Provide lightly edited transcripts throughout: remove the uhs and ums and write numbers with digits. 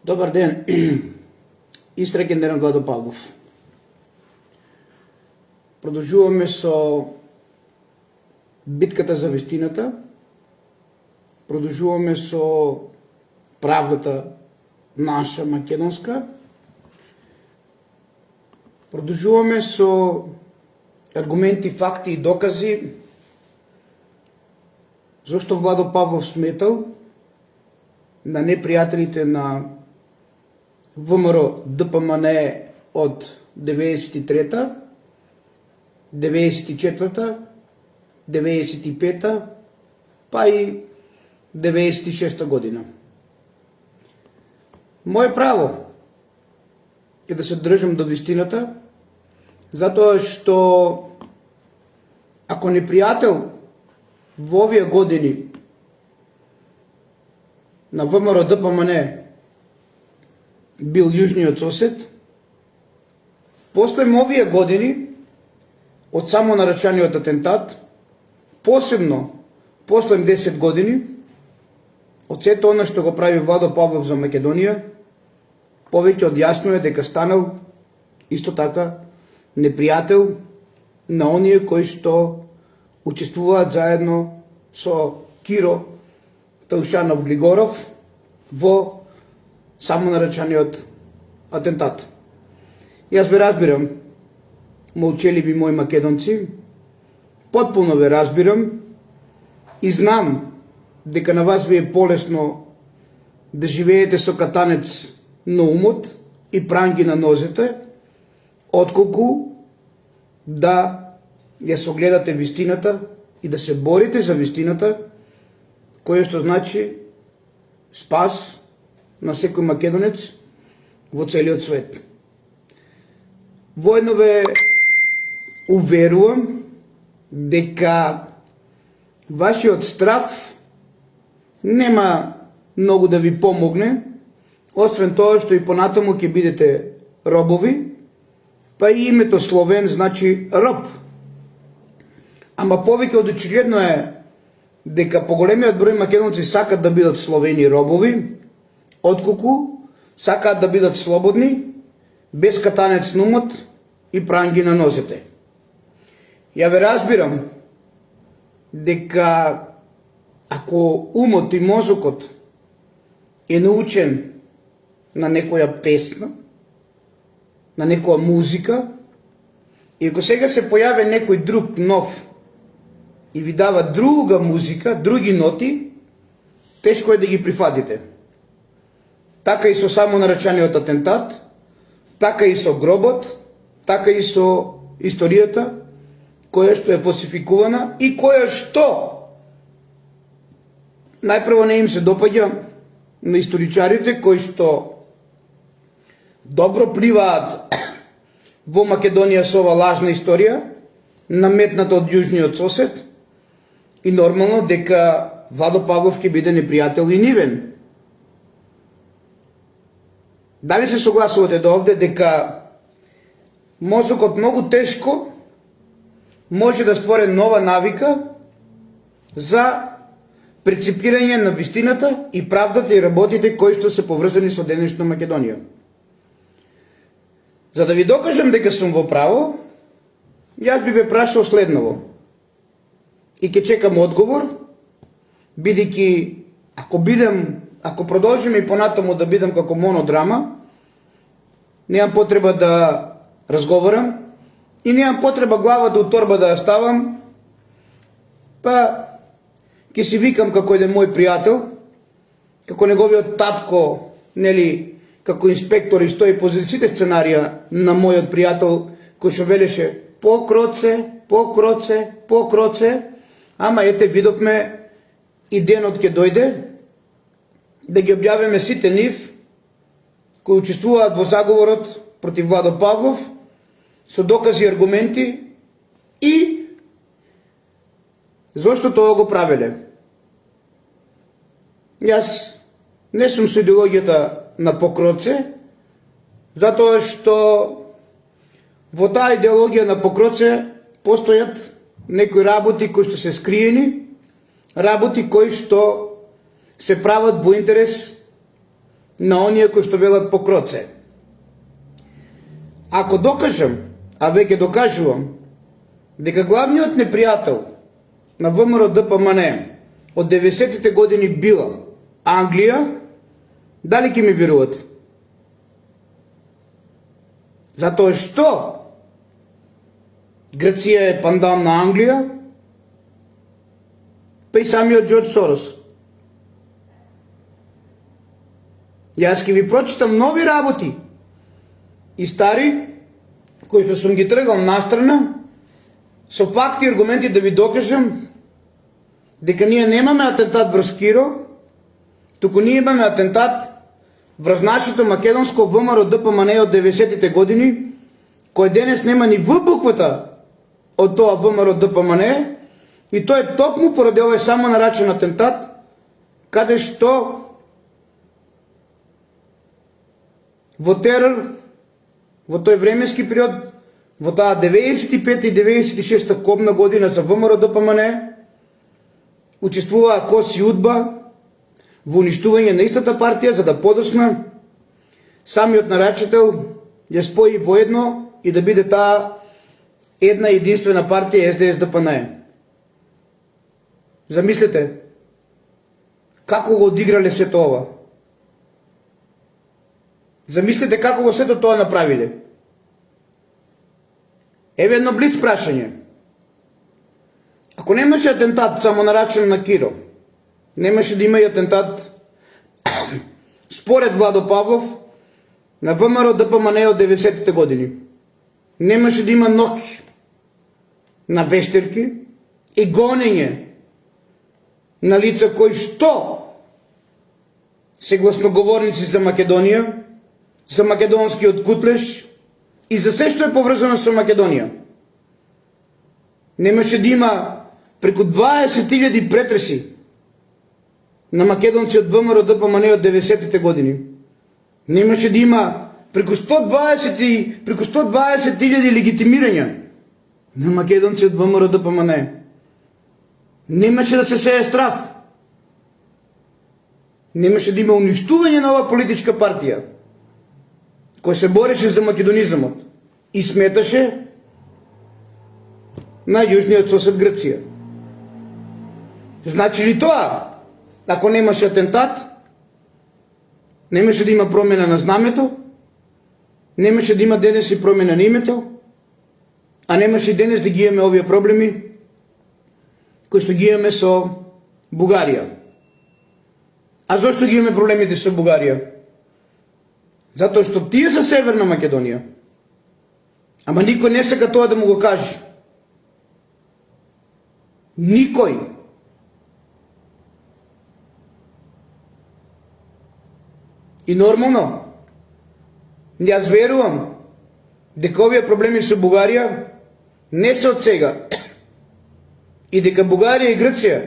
Добар ден. Истрекен ден Владо Павлов. Продолжуваме со битката за вистината. Продолжуваме со правдата наша македонска. Продолжуваме со аргументи, факти и докази зашто Владо Павлов сметал на непријателите на ВМРО ДПМН од 93-та, 94-та, 95-та, па и 96-та година. Моje право е да се држам до вистината, затоа што ако непријател во овие години на ВМРО ДПМН бил јужниот сосед, после овие години, од само нарачаниот атентат, посебно после 10 години, од сето она што го прави Владо Павлов за Македонија, повеќе од јасно е дека станал исто така непријател на оние кои што учествуваат заедно со Киро Таушанов Глигоров во само нарачаниот атентат. Јас ве разбирам, молчеливи мои македонци, потполно ве разбирам и знам дека на вас ви е полесно да живеете со катанец на умот и пранги на нозете, отколку да ја согледате вистината и да се борите за вистината, која што значи спас на секој македонец во целиот свет. Воедно ве уверувам дека вашиот страв нема многу да ви помогне, освен тоа што и понатаму ќе бидете робови, па и името Словен значи роб. Ама повеќе од очигледно е дека поголемиот број македонци сакат да бидат словени робови, отколку сакаат да бидат слободни, без катанец на умот и пранги на нозете. Ја ве разбирам дека ако умот и мозокот е научен на некоја песна, на некоја музика, и ако сега се појави некој друг нов и ви дава друга музика, други ноти, тешко е да ги прифатите. Така и со само нарачаниот атентат, така и со гробот, така и со историјата, која што е фалсификувана и која што најпрво не им се допаѓа на историчарите кои што добро пливаат во Македонија со ова лажна историја, наметната од јужниот сосед, и нормално дека Владо Павлов ќе биде непријател и нивен. Дали се согласувате до овде дека мозокот многу тешко може да створи нова навика за преципирање на вистината и правдата и работите кои што се поврзани со денешна Македонија? За да ви докажам дека сум во право, јас би ве прашал следново. И ќе чекам одговор, бидејќи ако продолжиме и понатаму да бидам како монодрама, немам потреба да разговарам и немам потреба главата од торба да ја ставам, па ќе си викам како еден мој пријател, како неговиот татко, нели, како инспектор и стои позиците сценарија на мојот пријател кој што велеше покроце, покроце, покроце, ама ете видовме и денот ќе дојде да ги објавиме сите нив кои учествуваат во заговорот против Владо Павлов со докази и аргументи и зошто тоа го правеле. Јас не сум со идеологијата на покроце, затоа што во таа идеологија на покроце постојат некои работи кои што се скриени, работи кои што се прават во интерес на оние кои што велат по кроце. Ако докажам, а веќе докажувам, дека главниот непријател на ВМРО ДПМН од 90-тите години била Англија, дали ќе ми верувате? Затоа што Грција е пандам на Англија, па и самиот Џорџ Сорос. Јас ќе ви прочитам нови работи и стари, кои што сум ги тргал настрана, со факти и аргументи да ви докажам дека ние немаме атентат врз Киро, туку ние имаме атентат врз нашето македонско ВМРО ДПМН од 90-тите години, кој денес нема ни В буквата од тоа ВМРО ДПМН, и тоа е токму поради овој само наречен атентат, каде што во терор, во тој временски период, во таа 95 и 96 кобна година за ВМРО ДПМН, учествуваа КОС и УДБА во уништување на истата партија, за да подосна самиот наречител ја спои во едно и да биде таа една единствена партија СДС ДПН. Замислете, како го одиграле сето ова. Замислете како го сето тоа направиле. Еве едно блиц прашање. Ако немаше атентат само наречен на Киро, немаше да има и атентат според Владо Павлов на ВМРО ДПМН од 90-тите години. Немаше да има ноќ на вештерки и гонење на лица кои што се гласноговорници за Македонија, за македонскиот кутлеж и за се што е поврзано со Македонија. Немаше да има преку 20.000 претреси на македонци од ВМРО ДПМН од 90-тите години. Немаше да има преку 120.000 легитимирања на македонци од ВМРО ДПМН. Немаше да се сее страф. Немаше да има уништување на оваа политичка партија, кој се бореше за македонизмот и сметаше на јужниот сосед Грција. Значи ли тоа, ако немаше атентат, немаше да има промена на знамето, немаше да има денес и промена на името, а немаше и денес да ги имаме овие проблеми кои што ги имаме со Бугарија. А зошто ги имаме проблемите со Бугарија? Затоа што тие се Северна Македонија. Ама никој не сака тоа да му го каже. Никој. И нормално, јас верувам дека овие проблеми со Бугарија не се од сега. И дека Бугарија и Грција,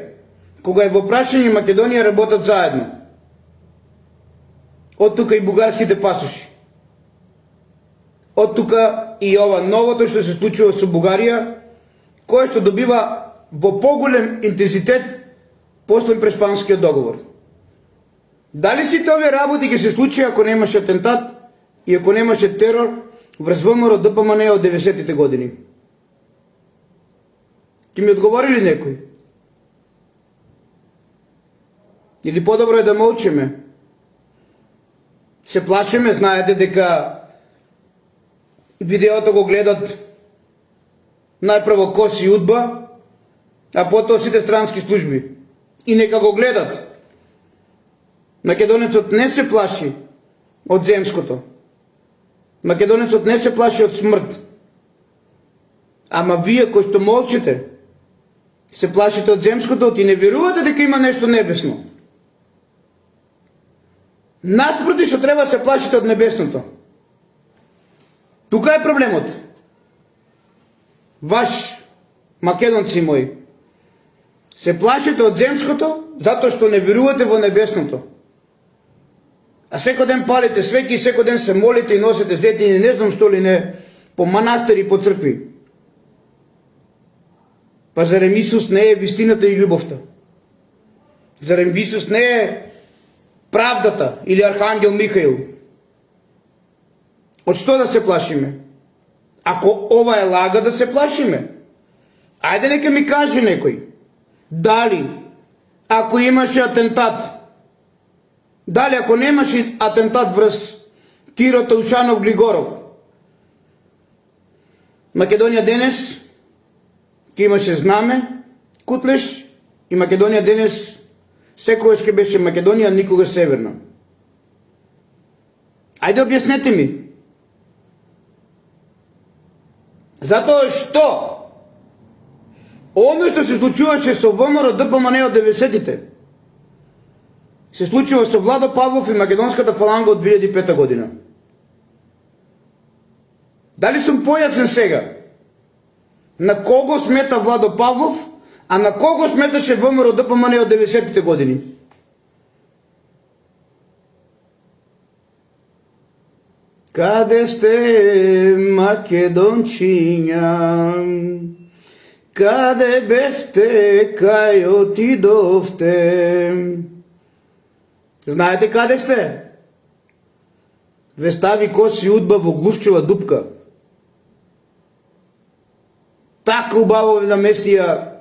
кога е во прашање Македонија, работат заедно. Од тука и бугарските пасоши. Од тука и ова новото што се случува со Бугарија, кое што добива во поголем интензитет после Преспанскиот договор. Дали сите овие работи ќе се случи ако немаше атентат и ако немаше терор врз ВМРО ДПМН од 90-тите години? Ќе ми одговори ли некој? Или подобро е да молчиме? Се плашиме, знаете дека видеото го гледат најпрво КОС и УДБА, а потоа сите странски служби. И нека го гледат. Македонецот не се плаши од земското. Македонецот не се плаши од смрт. Ама вие кои што молчите, се плашите од земското и не верувате дека има нешто небесно. Наспроти што треба се плашите од небесното. Тука е проблемот. Ваш, македонци мои, се плашите од земското затоа што не верувате во небесното. А секој ден палите свеќи и секој ден се молите и носите зветини, не знам што ли не, по манастири и по цркви. Па зарем Исус не е вистината и љубовта? Зарем Исус не е правдата или Архангел Михаил. Од што да се плашиме? Ако ова е лага, да се плашиме. Ајде нека ми каже некој, дали ако имаше атентат, дали ако немаше атентат врз Киро Таушанов Глигоров, Македонија денес ќе имаше знаме, кутлеш, и Македонија денес секогаш ќе беше Македонија, никогаш северна. Ајде објаснете ми. Затоа што оно што се случуваше со ВМРО ДПМН од 90-тите се случува со Владо Павлов и Македонската фаланга од 2005 година. Дали сум појасен сега? На кого смета Владо Павлов, а на кого сметаше ВМРО ДПМН од 90-тите години? Каде сте, македончиња? Каде бевте, кај отидовте? Знаете каде сте? Ве стави коси удба во Глушчева дупка. Така убаво ве наместија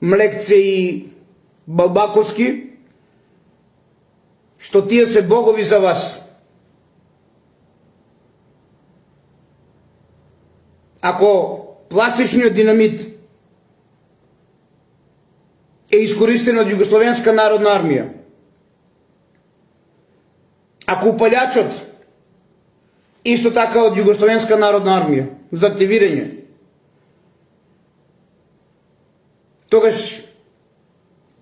Млекце и Балбаковски, што тие се богови за вас. Ако пластичниот динамит е искористен од Југословенска народна армија, ако упалјачот исто така од Југословенска народна армија за активирање, тогаш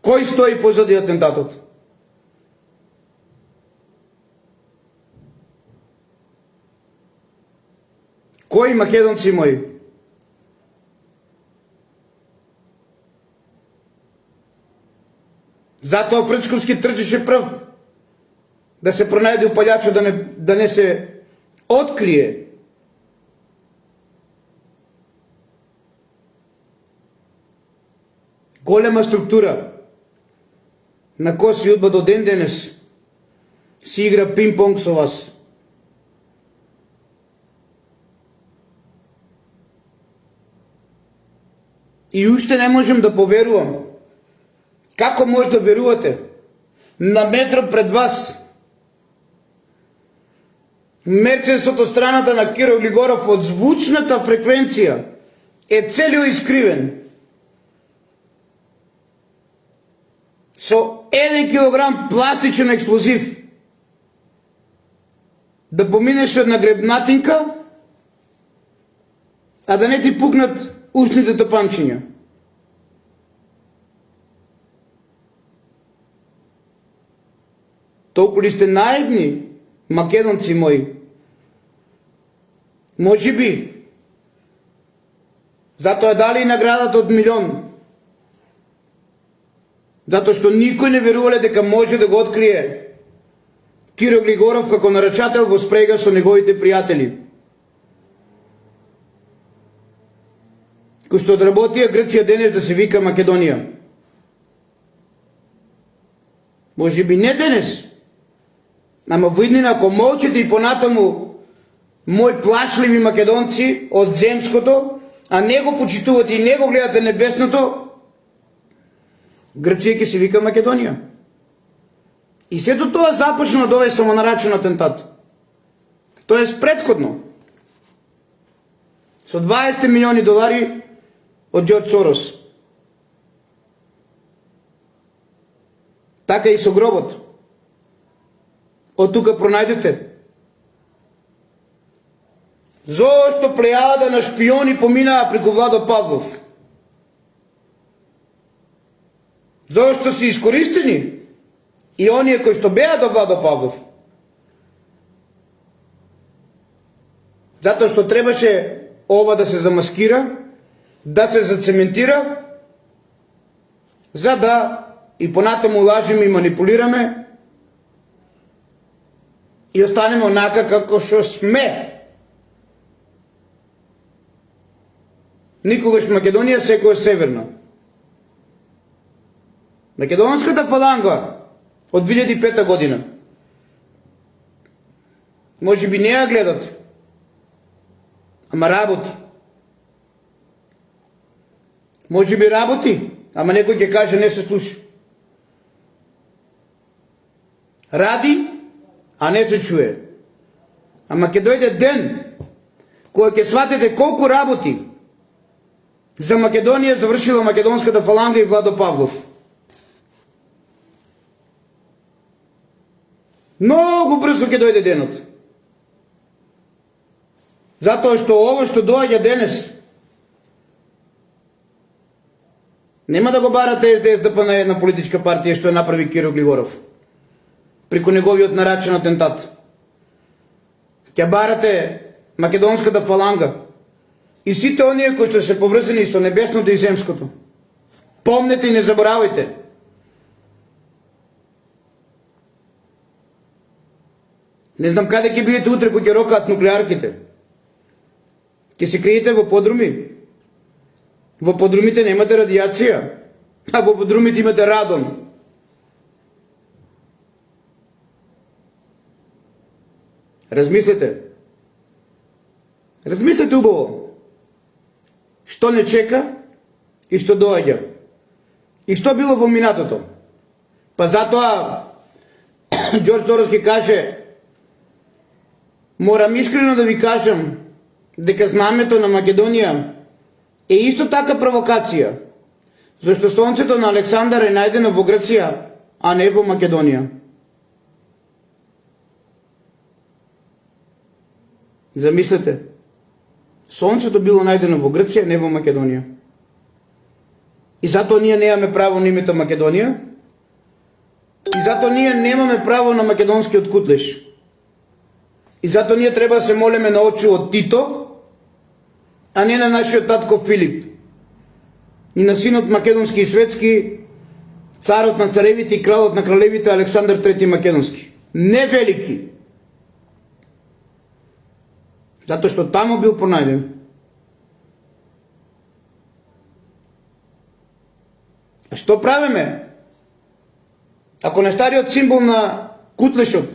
кој стои позади атентатот? Кој, македонци мои? Затоа Прчковски трчеше прв да се пронајде упалјачот, да не се открие. Голема структура на коси удба до ден денес си игра пинг-понг со вас. И уште не можем да поверувам. Како може да верувате? На метро пред вас мерцесот од страната на Киро Глигоров од звучната фреквенција е целио искривен. Со 1 килограм пластичен експлозив да поминеш една гребнатинка, а да не ти пукнат ушните топанчиња. Толку ли сте наивни, македонци мои? Може би. Затоа дали и наградата од 1 милион. Затоа што никој не верувале дека може да го открие Киро Глигоров како нарачател во спрега со неговите пријатели. Кој што одработија Грција денес да се вика Македонија. Може би не денес, ама во иднина, ако молчите и понатаму, мои плашливи македонци од земското, а не го почитувате и не го гледате небесното, Грција ќе се вика Македонија. И сето тоа започна од овој самонарачен атентат. Тоест претходно, со 20 милиони долари од Џорџ Сорос. Така и со гробот. Од тука пронајдете. Зошто плејада на шпиони поминаа преку Владо Павлов? Зошто си искористени и оние кои што беа до Владо Павлов? Затоа што требаше ова да се замаскира, да се зацементира, за да и понатаму лажиме и манипулираме и останеме онака како што сме. Никогаш Македонија, секојаш северна. Македонската фаланга од 2005 година. Може би не ја гледате, ама работи. Може би работи, ама некој ќе каже не се слуша. Ради, а не се чуе. Ама ќе дојде ден кој ќе сватите колку работи за Македонија завршила македонската фаланга и Владо Павлов. Многу брзо ќе дојде денот. Затоа што ово што доаѓа денес нема да го барате СДС-ДП на една политичка партија што ја направи Киро Глигоров преку неговиот нарачен атентат. Ќе барате македонската фаланга и сите оние кои што се поврзани со небесното и земското. Помнете и не заборавајте. Не знам каде ќе бидете утре кога ќе рокаат нуклеарките. Ќе се криете во подруми. Во подрумите немате радијација, а во подрумите имате радон. Размислете. Размислете убаво. Што не чека и што доаѓа. И што било во минатото. Па затоа Ѓорđ Сорос ќе каже: морам искрено да ви кажам дека знамето на Македонија е исто така провокација, зашто сонцето на Александар е најдено во Грција, а не во Македонија. Замислете, сонцето било најдено во Грција, не во Македонија. И затоа ние немаме право на името Македонија, и затоа ние немаме право на македонскиот кутлеш. И затоа ние треба да се молиме на очи од Тито, а не на нашиот татко Филип, и на синот македонски и светски, царот на царевите и кралот на кралевите Александар III Македонски. Не велики. Затоа што таму бил пронајден. А што правиме? Ако не стариот символ на кутлешот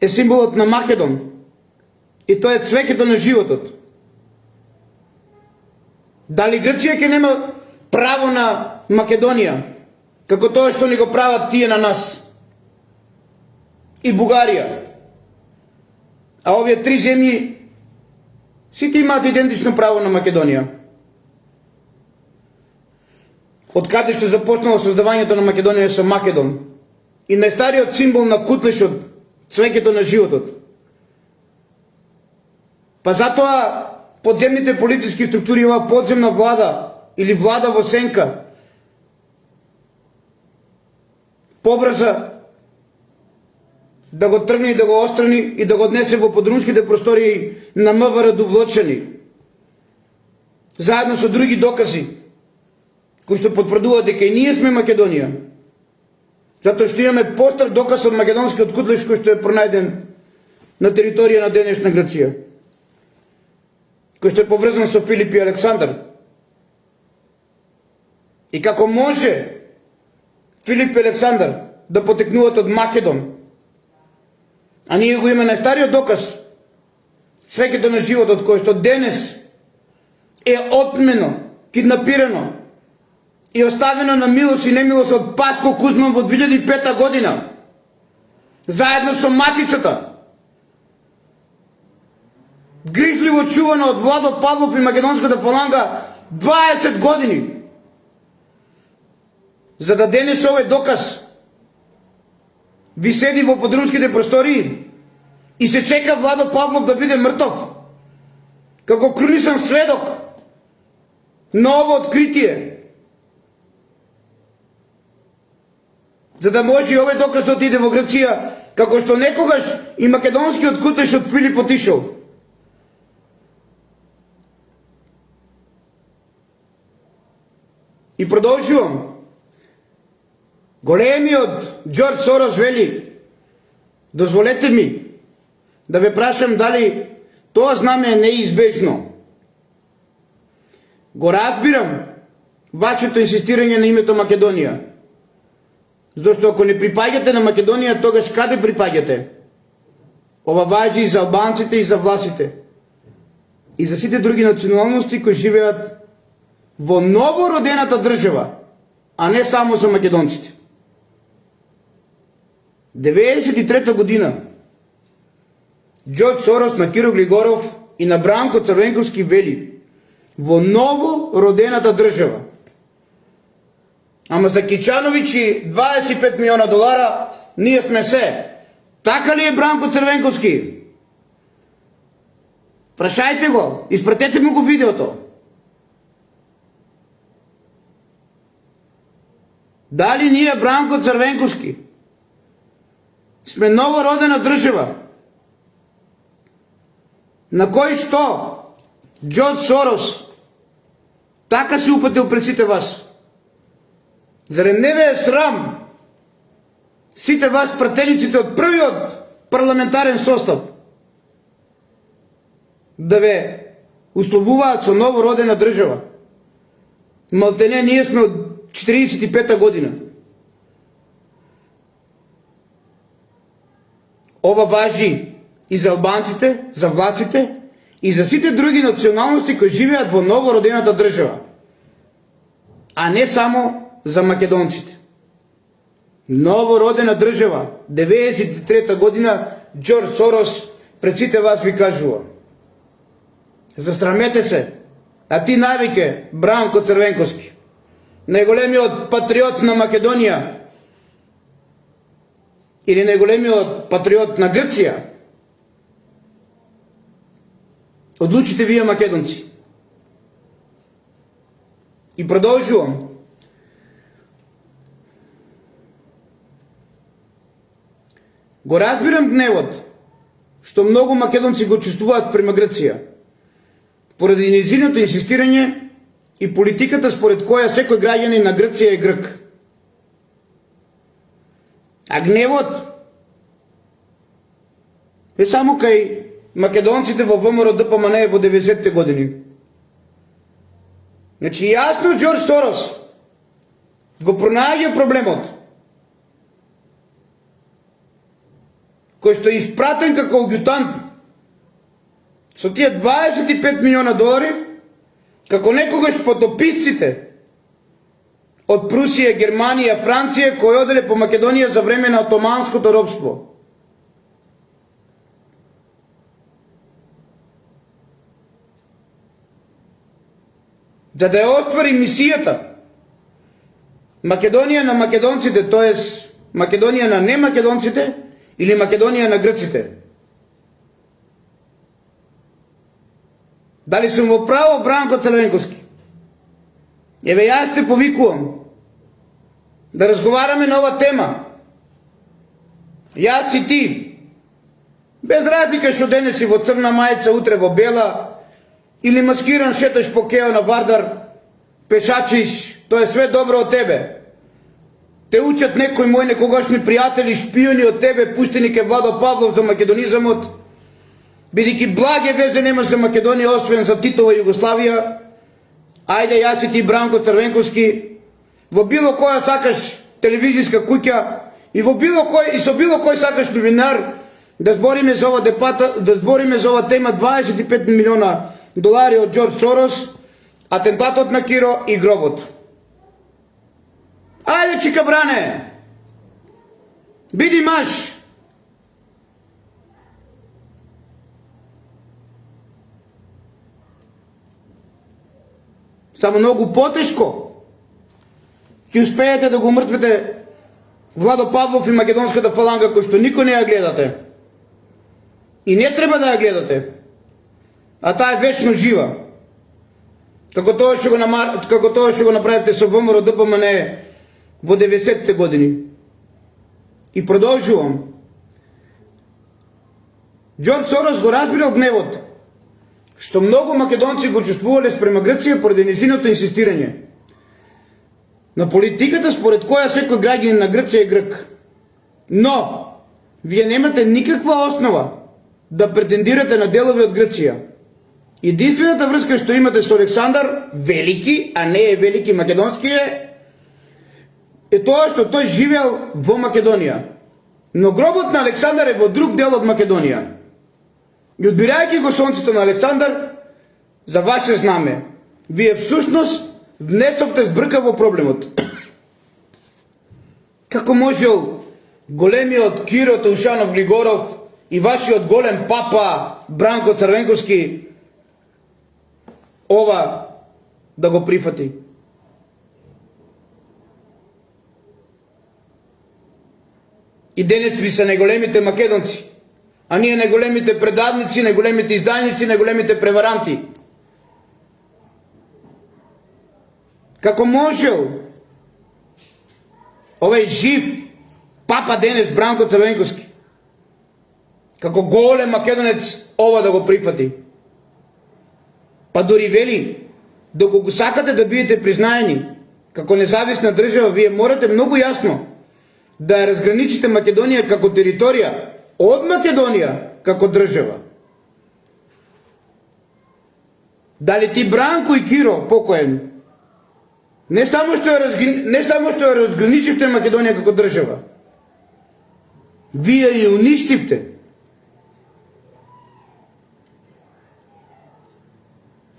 е символот на Македон, и тоа е цвеќето на животот. Дали Грција ќе нема право на Македонија, како тоа што ни го прават тие на нас? И Бугарија. А овие три земји сите имаат идентично право на Македонија. Од каде што започнало создавањето на Македонија со Македон. И најстариот символ на кутлешот, цвеќето на животот. Па затоа подземните политички структури, ова подземна влада или влада во сенка, побрза да го тргне и да го острани и да го однесе во подрумските простории на МВР Довлочани, заедно со други докази, кои што потврдуваат дека и ние сме Македонија, затоа што имаме постар доказ од македонскиот кутлеш кој што е пронајден на територија на денешна Грција, кој што е поврзан со Филип и Александар. И како може Филип и Александар да потекнуваат од Македон, а ние го имаме најстариот доказ, цвеќето на животот кој што денес е отмено, киднапирано и оставено на милост и немилост од Паско Кузман во 2005 година, заедно со матицата, грижливо чувано од Владо Павлов и македонската фаланга 20 години, за да денес овој доказ ви седи во подрумските простории и се чека Владо Павлов да биде мртов, како крунисен сведок на ово откритие, за да може и овој доказ да отиде во Грција, како што некогаш и македонскиот кутлеш од Филип отишол. И продолжувам. Големиот Ѓорđ Сорос вели: дозволете ми да ве прашам дали тоа знаме е неизбежно. Го разбирам вашето инсистирање на името Македонија. Зашто ако не припаѓате на Македонија, тогаш каде припаѓате? Ова важи и за албанците и за власите. И за сите други националности кои живеат во новородената држава, а не само за македонците. 93 година Ѓорѓ Сорос на Киро Глигоров и на Бранко Црвенковски вели: во новородената држава. Ама за Кичановичи 25 милиона долара ние сме се. Така ли е, Бранко Црвенковски? Прашајте го, испратете му го видеото. Дали ние, Бранко Црвенковски, сме новородена држава, на кој што Ѓорѓ Сорос така се упатил пред сите вас? Зарем не ве е срам сите вас пратениците од првиот парламентарен состав да ве условуваат со новородена држава? Малтене ние сме од 45-та година. Ова важи и за албанците, за власите и за сите други националности кои живеат во новородената држава, а не само за македонците. Новородена држава, 93-та година, Ѓорѓ Сорос пред сите вас ви кажува: засрамете се, а ти навике, Бранко Црвенковски, најголемиот патриот на Македонија или најголемиот патриот на Грција. Одлучите вие, македонци. И продолжувам. Го разбирам гневот што многу македонци го чувствуваат према Грција, поради низиното инсистирање и политиката според која секој граѓанин на Грција е грк. А гневот е само кај македонците во ВМРО ДПМН во 90-те години. Значи јасно Ѓорѓ Сорос го пронаѓа проблемот, кој што е испратен како аѓутант со тие 25 милиона долари, како некогаш потописците од Прусија, Германија, Франција кои оделе по Македонија за време на отоманското робство. За да ја оствари мисијата Македонија на македонците, тоест Македонија на немакедонците или Македонија на грците. Дали сум во право, Бранко Црвенковски? Еве јас те повикувам да разговараме на ова тема. Јас и ти. Без разлика што денес си во црна мајца, утре во бела, или маскиран шеташ по кео на Вардар, пешачиш, тоа е све добро од тебе. Те учат некои мои некогашни пријатели, шпиони од тебе, пуштени ке Владо Павлов за македонизамот, бидејќи благе везе немаш за Македонија, освен за Титова Југославија. Ајде јас и ти, Бранко Црвенковски, во било која сакаш телевизиска куќа и во било кој и со било кој сакаш новинар да збориме за ова депата, да збориме за ова тема 25 милиона долари од Ѓорѓ Сорос, атентатот на Киро и гробот. Ајде, чика бране, биди маж. Само многу потешко ќе успеете да го умртвите Владо Павлов и македонската фаланга, кој што никој не ја гледате. И не треба да ја гледате, а таа е вечно жива. Како тоа што го направите со ВМРО ДПМН во 90-те години. И продолжувам. Ѓорѓ Сорос го разбирал гневот што многу македонци го чувствувале спрема Грција поради нејзиното инсистирање на политиката според која секој граѓанин на Грција е грк. Но вие немате никаква основа да претендирате на делови од Грција Единствената врска што имате со Александар Велики, а не е Велики Македонски е тоа што тој живеел во Македонија. Но гробот на Александар е во друг дел од Македонија. И одбирајќи го сонцето на Александар, за ваше знаме, вие всушност внесовте збрка во проблемот. Како можел големиот Киро Таушанов Глигоров и вашиот голем папа Бранко Црвенковски ова да го прифати? И денес ви се најголемите македонци, а ние најголемите предавници, најголемите издајници, најголемите преваранти. Како можел овој жив папа денес Бранко Црвенковски, како голем македонец, ова да го прифати? Па дори вели, доколку сакате да бидете признаени како независна држава, вие морате многу јасно да ја разграничите Македонија како територија од Македонија како држава. Дали ти Бранко и Киро покоен не само што ја разграничивте Македонија како држава, вие ја уништивте.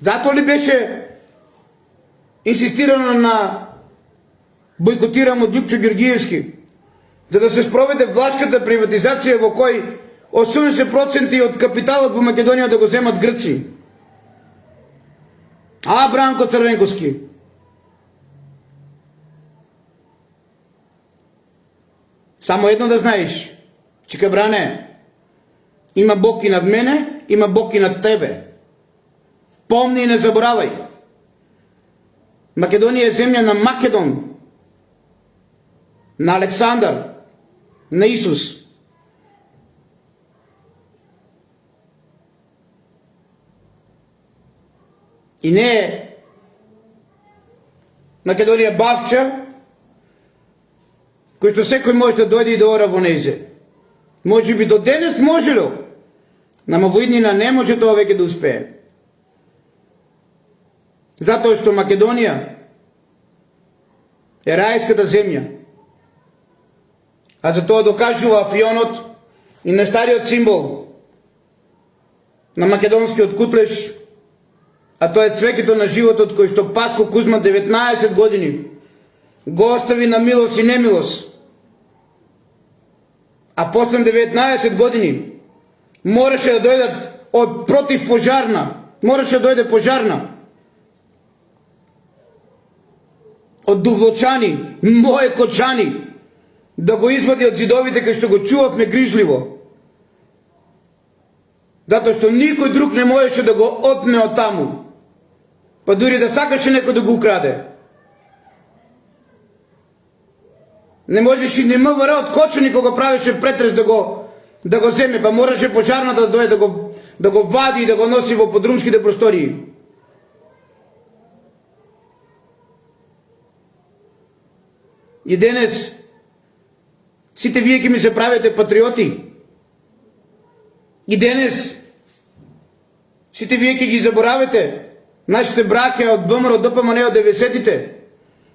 Затоа ли беше инсистирано на бойкотирам од Љупчо Георгиевски, за да се спроведе влашката приватизација во кој 80% од капиталот во Македонија да го земат Грци? А Бранко Црвенковски? Само едно да знаеш, чека бране, има Бог и над мене, има Бог и над тебе. Помни и не заборавај. Македонија е земја на Македон, на Александар, на Исус. И не е Македонија бавча, кој што секој може да дојде и да ора во нејзе. Може би до денес можело, нама во иднина не може тоа веќе да успее. Затоа што Македонија е рајската земја. А за тоа докажува афионот и на стариот символ на македонскиот кутлеш, а тоа е цвеќето на животот кој што Паско Кузма 19 години го остави на милост и немилост. А после 19 години мораше да дојдат од против пожарна, мораше да дојде пожарна од Дувлочани, моje Кочани, да го извади од зидовите кај што го чувавме грижливо. Затоа што никој друг не можеше да го отне од таму. Па дури да сакаше некој да го украде. Не можеше ни МВР од Кочани кога правеше претрес да го земе, па мораше пожарната да дојде да го вади и да го носи во подрумските простории. И денес сите вие ќе ми се правите патриоти. И денес сите вие ќе ги заборавате нашите браќа од ВМРО ДПМН од 90-тите,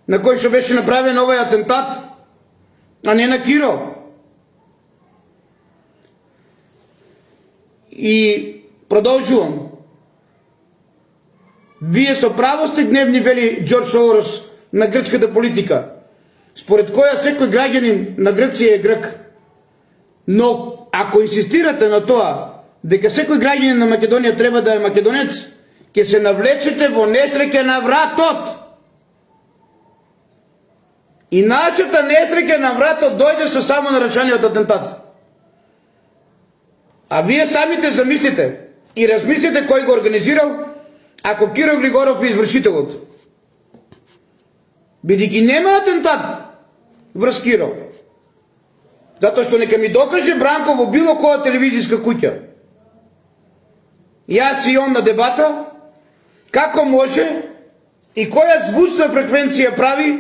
на кој што беше направен овој атентат, а не на Киро. И продолжувам. Вие со право сте гневни, вели Џорџ Сорос, на грчката политика, според која секој граѓанин на Грција е грк. Но ако инсистирате на тоа дека секој граѓанин на Македонија треба да е македонец, ќе се навлечете во несреќа на вратот. И нашата несреќа на вратот дојде со само наречаниот атентат. А вие самите замислите и размислите кој го организирал, ако Киро Глигоров е извршителот. Бидејќи нема атентат врз Киро. Затоа што нека ми докаже Бранко во било која телевизиска куќа. Јас и он на дебата, како може и која звучна фреквенција прави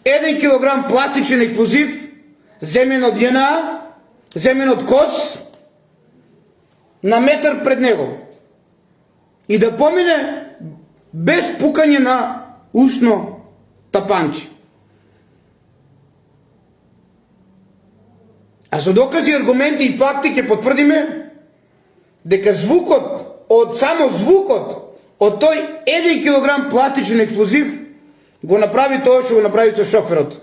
1 килограм пластичен експлозив, земен од ЈНА, земен од КОС, на метар пред него. и да помине без пукање на ушно тапанче. А со докази, аргументи и факти ќе потврдиме дека само звукот од тој 1 килограм пластичен експлозив го направи тоа што го направи со шоферот.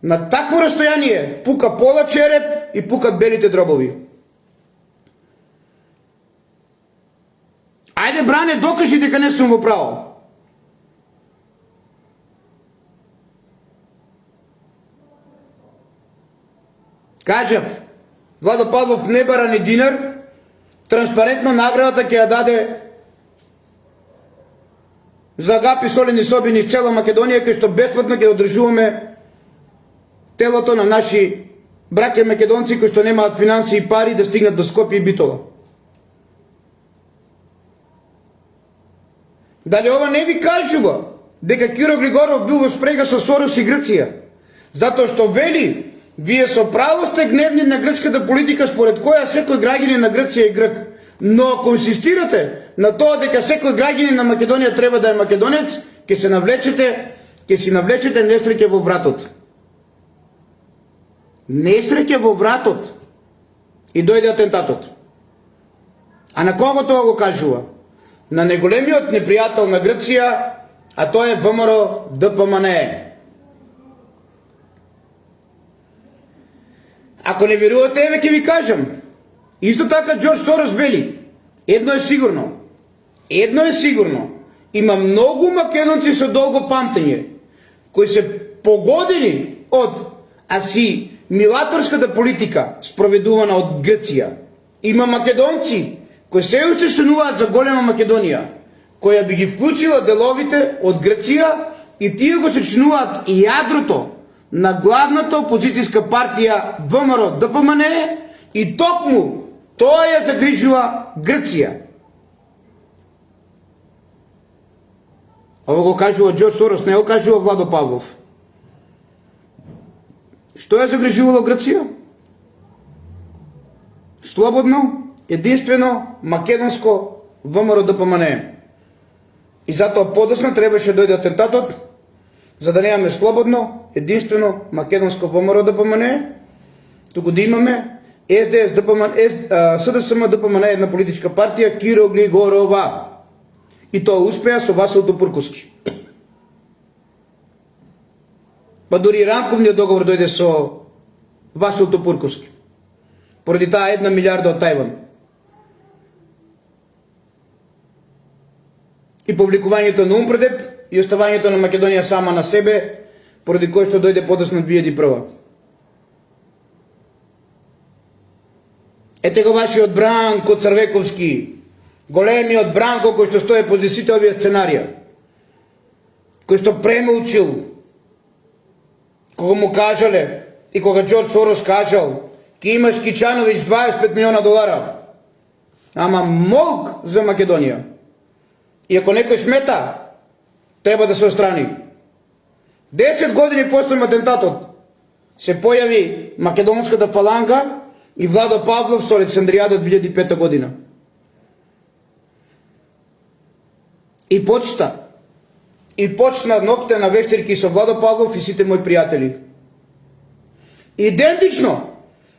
На такво растојание пука пола череп и пукат белите дробови. Ајде, Бране, докажи дека не сум во право. Кажав, Владо Павлов не бара ни динар, транспарентно наградата ќе ја даде за гапи солени собини в цела Македонија, кај што бесплатно ќе одржуваме телото на наши браќа македонци кои што немаат финанси и пари да стигнат до Скопје и Битола. Дали ова не ви кажува дека Киро Глигоров бил во спрега со Сорос и Грција? Затоа што вели, вие со право сте гневни на грчката политика според која секој граѓанин на Грција е грк. Но ако инсистирате на тоа дека секој граѓанин на Македонија треба да е македонец, ќе си навлечете несреќа во вратот. Несреќа во вратот. И дојде атентатот. А на кого тоа го кажува? На неголемиот непријател на Грција, а тоа е ВМРО ДПМНЕ. Ако не верувате, еве ќе ви кажам. Исто така Џорџ Сорос вели, едно е сигурно, има многу македонци со долго памтење, кои се погодени од асимилаторската политика спроведувана од Грција. Има македонци кои се уште сонуваат за голема Македонија, која би ги вклучила деловите од Грција и тие го сочинуваат и јадрото на главната опозицијска партија ВМРО ДПМНЕ и токму тоа ја загрижува Грција. Ова го кажува Џорџ Сорос, не го кажува Владо Павлов. Што ја загрижувало Грција? Слободно, единствено, македонско ВМРО ДПМНЕ. И затоа подоцна требаше дојде атентатот, за да немаме слободно, единствено, македонско ВМРО ДПМНЕ, туку да имаме СДСМ ДПМНЕ, една политичка партија, Киро Глигорова. И тоа успеа со Васил Топурковски. Па дури рамковниот договор дојде со Васил Топурковски. Поради таа 1 милиарда од Тајван. И повликувањето на Умпредеп и оставањето на Македонија сама на себе, поради кој што дојде подоцна 2001. Ете го вашиот Бранко Црвековски, големиот Бранко кој што стои по сите овие сценарија, кој што премолчил кога му кажале и кога Џорџ Сорос кажал ке имаш Кичановиќ $25 милиона, ама молк за Македонија. И ако некој смета, треба да се отстрани. 10 години после атентатот се појави македонската фаланга и Владо Павлов со Александријада 2005 година. И почна ноќте на вештирки со Владо Павлов и сите мои пријатели. Идентично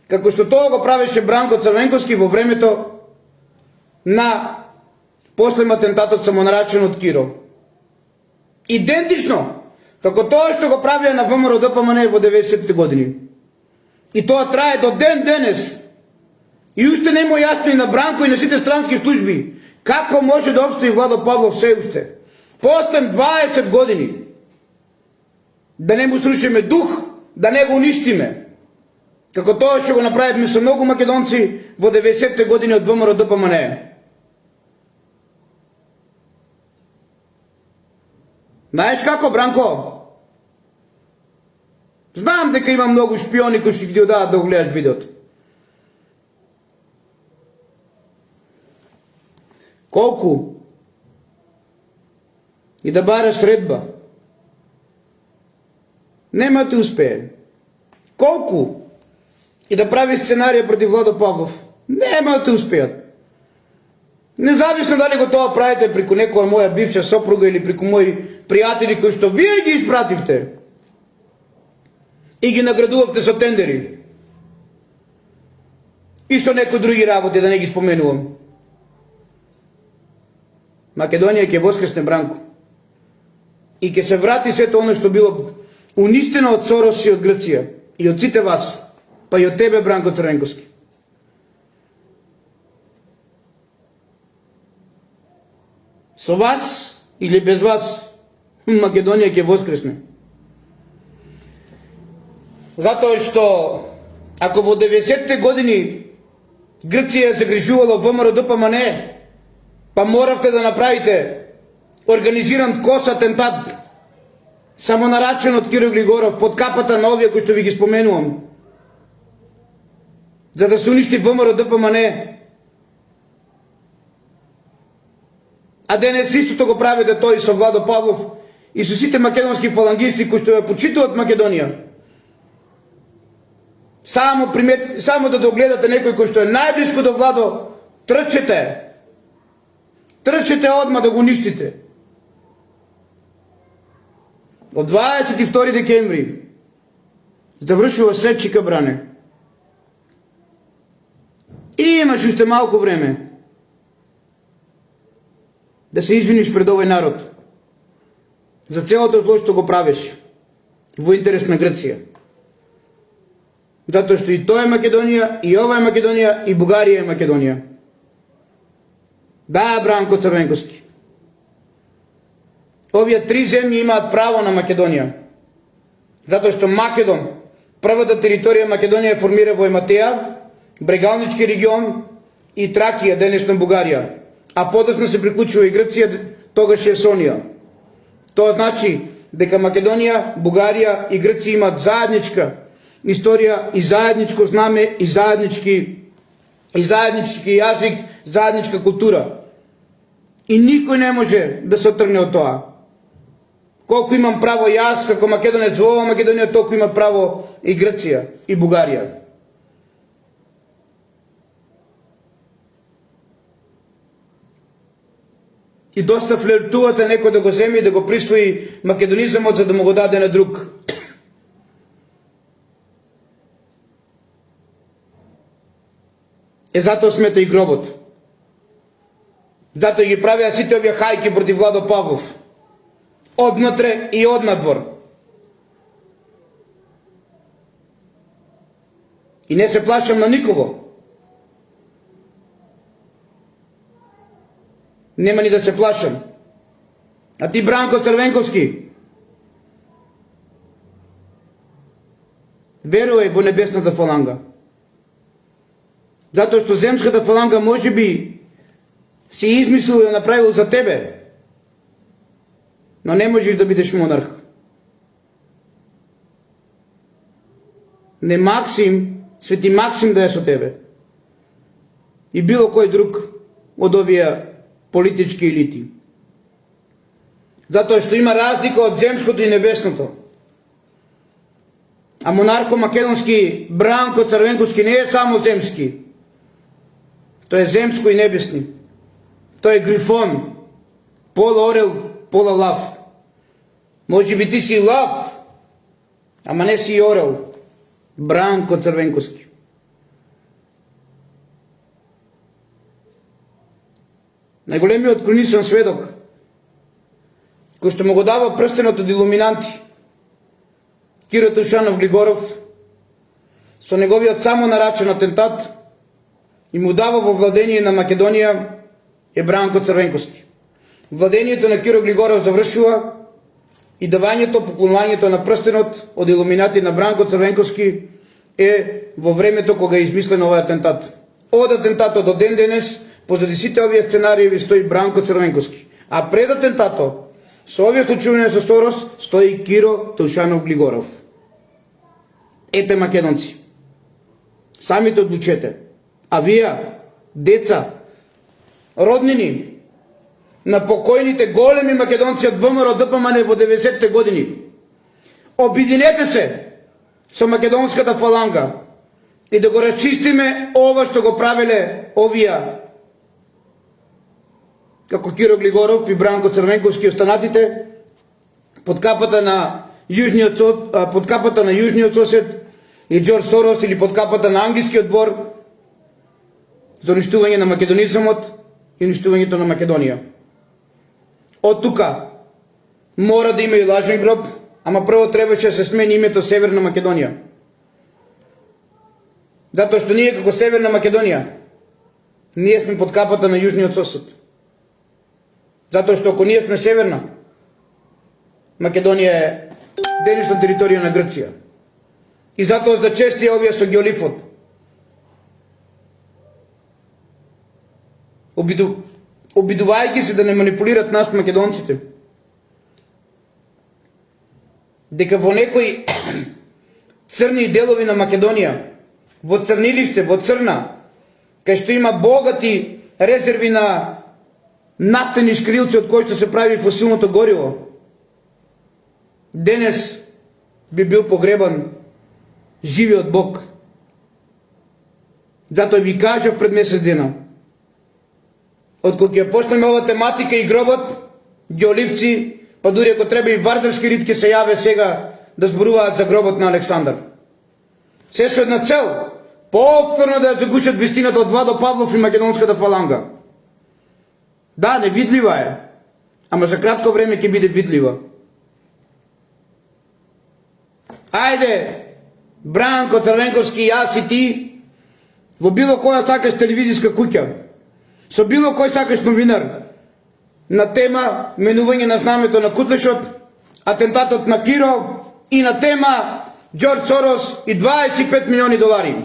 како што тоа го правеше Бранко Црвенковски во времето на после атентатот самонарачен од Киро. Идентично како тоа што го правија на ВМРО ДПМНЕ во 90-те години. И тоа трае до ден денес. И уште не му јасно и на Бранко и на сите странски служби како може да опстои Владо Павлов се уште. После 20 години. Да не му срушиме дух, да не го уништиме. Како тоа што го направивме со многу македонци во 90-те години од ВМРО ДПМНЕ. Знаеш како, Бранко? Знам дека има многу шпиони кои што ги одадат да го гледат видеото. Колку и да бараш средба, нема да успее. Колку и да прави сценарија против Владо Павлов, нема да успеат. Независно дали го тоа правите преку некоја моја бивша сопруга или преку мои пријатели кои што вие ги испративте и ги наградувавте со тендери. И со некои други работи, да не ги споменувам. Македонија ќе воскресне, Бранко. И ќе се врати сето оно што било уништено од Сорос и од Грција. И од сите вас. Па и од тебе, Бранко Црвенковски. Со вас или без вас, Македонија ќе воскресне. Затоа што, ако во 90-те години Грција се грижувала ВМРО ДПМН, па моравте да направите организиран кос атентат, само нарачен од Киро Глигоров, под капата на овие кои што ви ги споменувам, за да се уништи ВМРО ДПМН. А денес истото го правите тој со Владо Павлов и со сите македонски фалангисти кои што ја почитуваат Македонија. Само да догледате некој кој што е најблиско до Владо, трчете одма да го уништите. Од 22 декември завршува сечика, бране. И имаш уште малку време да се извиниш пред овој народ за целото зло што го правиш во интерес на Грција. Затоа што и тоа е Македонија, и ова е Македонија, и Бугарија е Македонија. Да, Бранко Црвенковски. Овие три земји имаат право на Македонија. Затоа што Македон, првата територија Македонија формира во Ематеја, Брегалнички регион и Тракија, денешна Бугарија. А подоцна се приклучува и Грција, тогаш е Сонија. Тоа значи дека Македонија, Бугарија и Грција имаат заедничка историја и заедничко знаме и заеднички јазик, заедничка култура. И никој не може да се отргне од тоа. Колку имам право јас како македонец во ова Македонија, толку има право и Грција и Бугарија. И доста флиртувате некој да го земе и да го присвои македонизамот за да му го даде на друг. Затоа смета и гробот. Затоа ги правеа сите овие хајки против Владо Павлов. Однатре и однадвор. И не се плашам на никого. Нема ни да се плашам. А ти, Бранко Црвенковски, верувај во небесната фаланга. Затоа што земската фаланга може би си измислил и направил за тебе, но не можеш да бидеш монарх. Не Максим, Свети Максим да е со тебе. И било кој друг од овие политички елити. Затоа што има разлика од земското и небесното. А монархо-македонски Бранко Црвенковски не е само земски. Тој е земско и небесни. Тој е грифон. Пола орел, пола лав. Може би ти си лав, ама не си орел. Бранко Црвенковски. Најголемиот кроничен сведок, кој што му го дава прстенот од илуминанти, Киро Таушанов Глигоров, со неговиот само нарачен атентат, и му дава во владение на Македонија е Бранко Црвенковски. Владението на Киро Глигоров завршува и давањето, поклонувањето на прстенот од илуминати на Бранко Црвенковски е во времето кога е измислен овој атентат. Од атентатот до ден денес, позади сите овие сценарии стои Бранко Црвенковски. А пред атентатот, со овие случувања со Сорос, стои Киро Таушанов Глигоров. Ете, македонци, самите одлучете. А вие, деца, роднини на покојните големи македонци од ВМРО ДПМН во 90-те години, обединете се со македонската фаланга и да го расчистиме ова што го правеле овие како Киро Глигоров и Бранко Црвенковски и останатите, под капата на јужниот сосед и Џорџ Сорос или под капата на англискиот двор за уништување на македонизмот и уништувањето на Македонија. Од тука мора да има и лажен гроб, ама прво требаше да се смени името Северна Македонија. Затоа што ние како Северна Македонија, ние сме под капата на јужниот сосед. Затоа што ако ние сме Северна, Македонија е денешна територија на Грција. И затоа да чести овие со геолифот. Обидувајќи се да не манипулират нас македонците. Дека во некои црни делови на Македонија, во црнилиште, во Црна, кај што има богати резерви на нафтени шкрилци од кои што се прави фосилното гориво, денес би бил погребан живиот Бог. Затоа ви кажав пред месец дена, откога ќе почнеме ова тематика и гробот, геоливци, па дури ако треба и вардарски рид ќе се јаве сега да зборуваат за гробот на Александар. Се со една цел, повторно да ја загушат вистината од Владо Павлов и македонската фаланга. Да, невидлива е, ама за кратко време ќе биде видлива. Ајде, Бранко Црвенковски, јас и ти, во било која сакаш телевизиска куќа, со било кој сакаш новинар, на тема менување на знамето на Кутлешот, атентатот на Киро и на тема Џорџ Сорос и 25 милиони долари.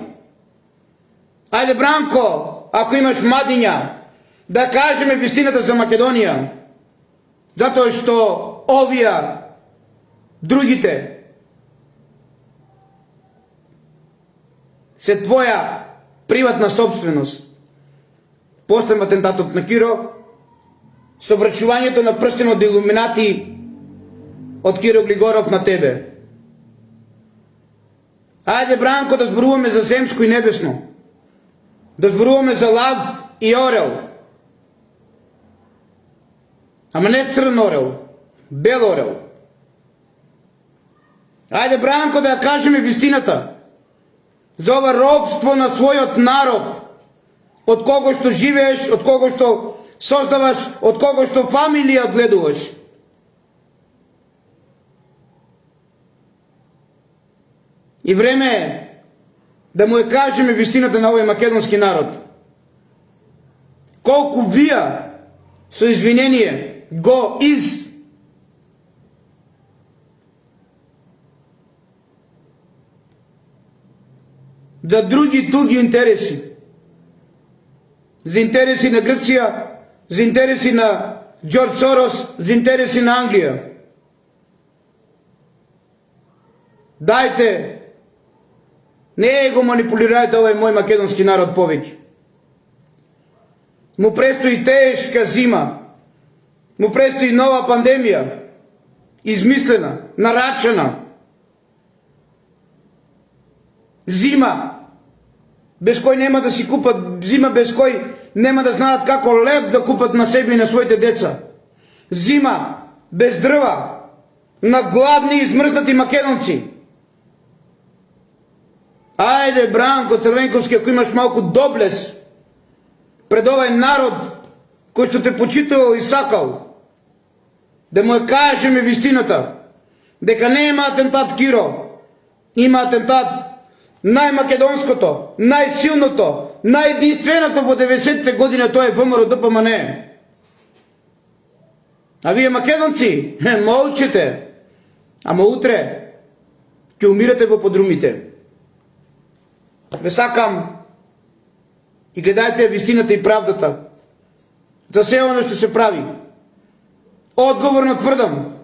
Ајде, Бранко, ако имаш младиња, да кажеме вистината за Македонија, затоа што овие, другите, се твоја приватна собственост. После атентатот на Киро, со врачувањето на прстенот од илуминати од Киро Глигоров на тебе. Ајде, Бранко, да зборуваме за земско и небесно. Да зборуваме за лав и орел. Ама не црн орел, бел орел. Ајде, Бранко, да ја кажеме вистината за ова робство на својот народ, од кого што живееш, од кого што создаваш, од кого што фамилија одгледуваш. И време е да му ја кажеме вистината на овој македонски народ. Колку вие со извинение го за други туги интереси. За интереси на Грција, за интереси на Џорџ Сорос, за интереси на Англија. Дајте, не го манипулирајте овој мој македонски народ повеќе. Му престои тешка зима, му престои нова пандемија, измислена, нарачана. Зима, без кој нема да си купат, зима без кој нема да знаат како леп да купат на себе и на своите деца. Зима без дрва, на гладни и измрзнати македонци. Ајде, Бранко Црвенковски, ако имаш малку доблес пред овај народ кој што те почитувал и сакал, да му ја кажеме вистината, дека нема атентат Киро, има атентат најмакедонското, најсилното, најединственото во 90-те години, тоа е ВМРО ДПМН. А вие македонци, молчите, ама утре ќе умирате во подрумите. Ве сакам и гледајте вистината и правдата за се оно што се прави. Одговорно тврдам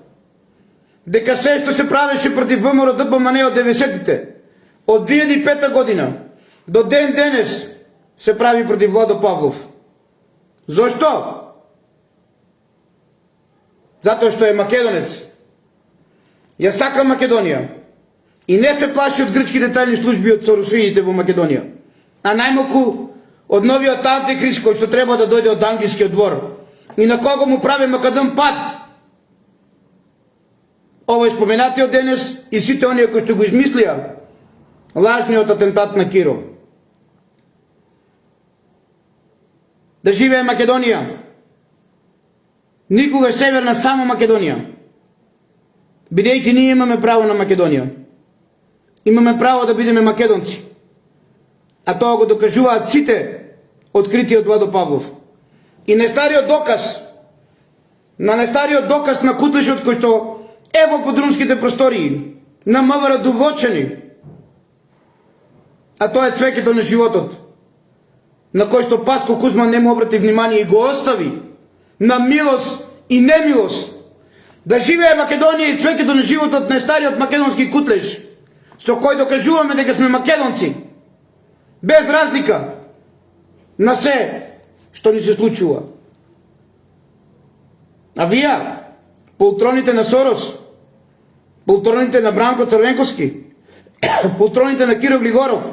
дека се што се правеше против ВМРО ДПМН од 90-тите, од 2005 година до ден денес се прави против Владо Павлов. Зошто? Затоа што е македонец. Ја сака Македонија и не се плаши од грчките тајни служби, од соросоидите во Македонија, а најмалку од новиот антихрист кој што треба да дојде од англискиот двор, и на кого му прави македон пат. Овој споменатиот денес и сите оние кои што го измислија лажниот атентат на Киро. Да живее Македонија. Никога северна, само Македонија. Бидејќи ние имаме право на Македонија. Имаме право да бидеме македонци. А тоа го докажуваат сите открити од Владо Павлов. И најстариот доказ на Кутлешот кој што е во подрумските простории на МВР довлочени, а тоа е цвеќето на животот, на кој што Паско Кузман не му обрати внимание и го остави на милост и немилост. Да живее Македонија и цвеќето на животот на стариот македонски Кутлеш, со кој докажуваме дека сме македонци, без разлика на се што ни се случува. А вие, полтроните на Сорос, полтроните на Бранко Црвенковски, полтроните на Киро Глигоров,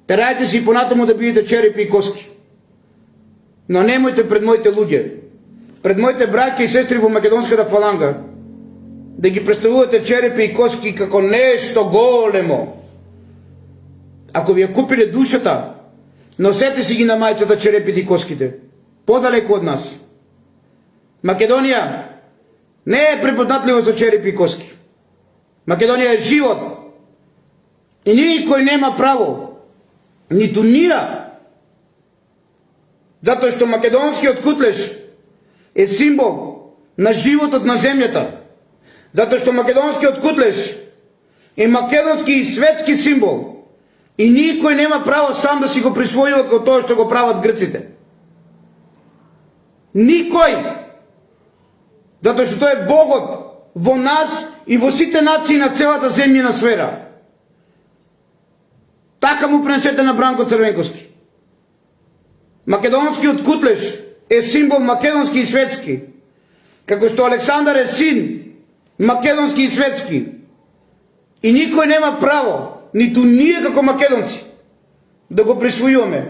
терајте си понатаму да бидете черепи и коски. Но немојте пред моите луѓе, пред моите браќа и сестри во македонската фаланга, да ги представувате черепи и коски како нешто големо. Ако ви ја купиле душата, носете си ги на мајцата черепите и коските, подалеку од нас. Македонија не е препознатлива со черепи и коски. Македонија е живот. И никој нема право, ниту ние, затоа што македонскиот Кутлеш е символ на животот на земјата, затоа што македонскиот Кутлеш е македонски и светски символ и никој нема право сам да си го присвојува како тоа што го прават грците. Никој! Затоа што тој е Богот во нас и во сите нации на целата земјина сфера. Така му пренесете на Бранко Црвенковски. Македонскиот Кутлеш е символ македонски и светски, како што Александар е син македонски и светски. И никој нема право, ниту ние како македонци, да го присвојуваме.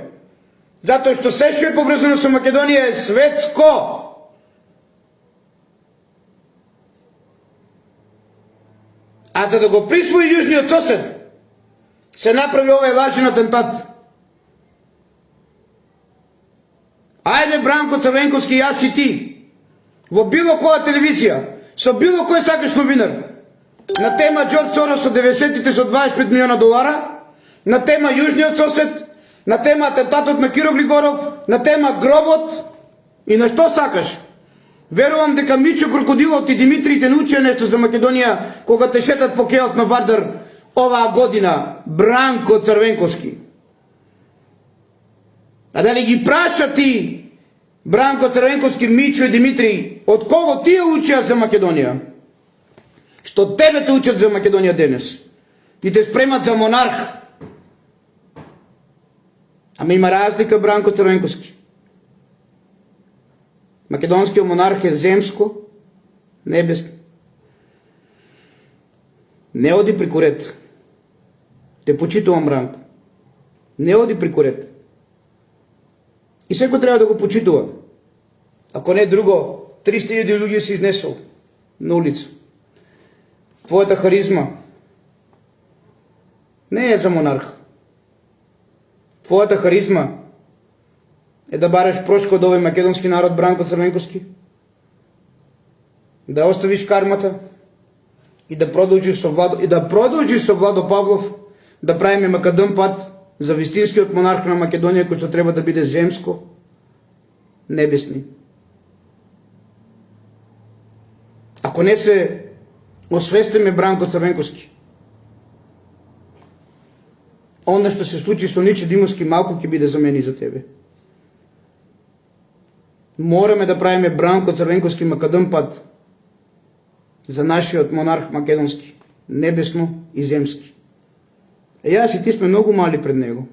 Затоа што се што е поврзано со Македонија е светско. А за да го присвои јужниот сосед, се направи овој лажен атентат. Ајде Бранко Црвенковски, јас и ти, во било која телевизија, со било кој сакаш новинар, на тема Џорџ Сорос со 90-тите со $25 милиона, на тема јужниот сосед, на тема атентатот на Киро Глигоров, на тема гробот и на што сакаш. Верувам дека Мичо Крокодилот и Димитрите научија нешто за Македонија кога те шетат по кеот на Вардар оваа година, Бранко Црвенковски. А дали ги праша ти, Бранко Црвенковски, Мичо и Димитри, од кого тие учија за Македонија? Што тебе те учат за Македонија денес и те спремат за монарх. Ама има разлика, Бранко Црвенковски. Македонскиот монарх е земско, небесно. Не оди преку ред. Те почитувам, Бранко. Не оди преку ред. И секој треба да го почитува. Ако не друго, 300.000 луѓе си изнесол на улица. Твојата харизма не е за монарх. Твојата харизма е да бареш прошко од овој македонски народ, Бранко Црвенковски, да оставиш кармата и да продолжиш со Владо Павлов да правиме македон пат за вистинскиот монарх на Македонија, кој што треба да биде земско, небесни. Ако не се освестиме, Бранко Црвенковски, онда што се случи со Ниче Димовски малку ќе биде за мене и за тебе. Мораме да правиме, Бранко Црвенковски, македон пат за нашиот монарх македонски, небесно и земски. Јас и ти сме многу мали пред него.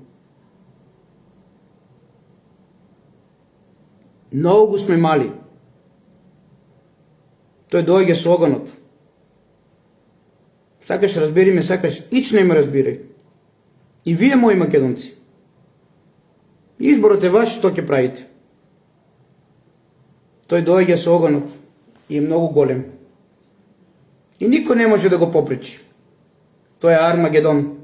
Многу сме мали. Тој доаѓа со оганот. Сакаш разбери ме, сакаш ич не ме разбирај. И вие, мои македонци, изборот е ваш, што ќе правите. Тој доаѓа со огнот и е многу голем. И никој не може да го попречи. Тоа е Армагедон.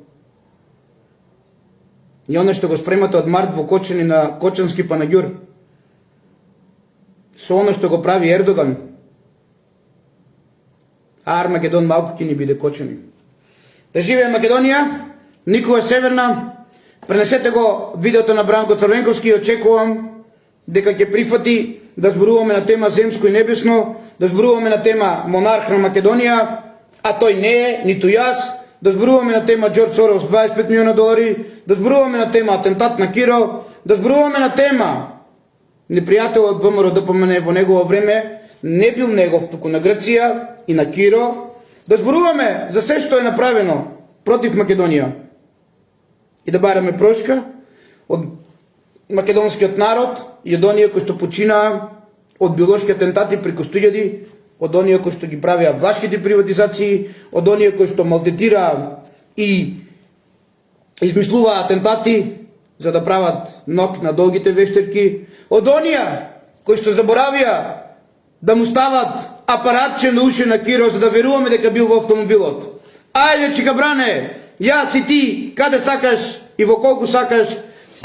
И оно што го спремате од март во Кочани на Кочански панаѓур, со оно што го прави Ердоган, Армагедон малку ќе ни биде Кочани. Да живее Македонија, никога северна. Пренесете го видеото на Бранко Црвенковски и очекувам дека ќе прифати да зборуваме на тема земско и небесно, да зборуваме на тема монарх на Македонија, а тој не е, ниту јас, да зборуваме на тема Џорџ Сорос $25 милиона, да зборуваме на тема атентат на Киро, да зборуваме на тема непријателот ВМРО ДПМН во негово време не бил негов, туку на Грција и на Киро, да зборуваме за се што е направено против Македонија и да бараме прошка од македонскиот народ и од оние кои што починаа од биолошки атентати преку стуѓади, од оние кои што ги правеа влашките приватизации, од оние кои што малтретираа и измислуваа атентати за да прават ног на долгите вештерки, од оние кои што заборавија да му стават апаратче на уши на Киро за да веруваме дека бил во автомобилот. Ајде, чика бране, јас и ти, каде сакаш и во колку сакаш,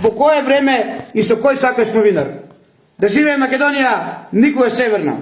по кое време и со кој сакаш новинар. Да живее Македонија, никога северна.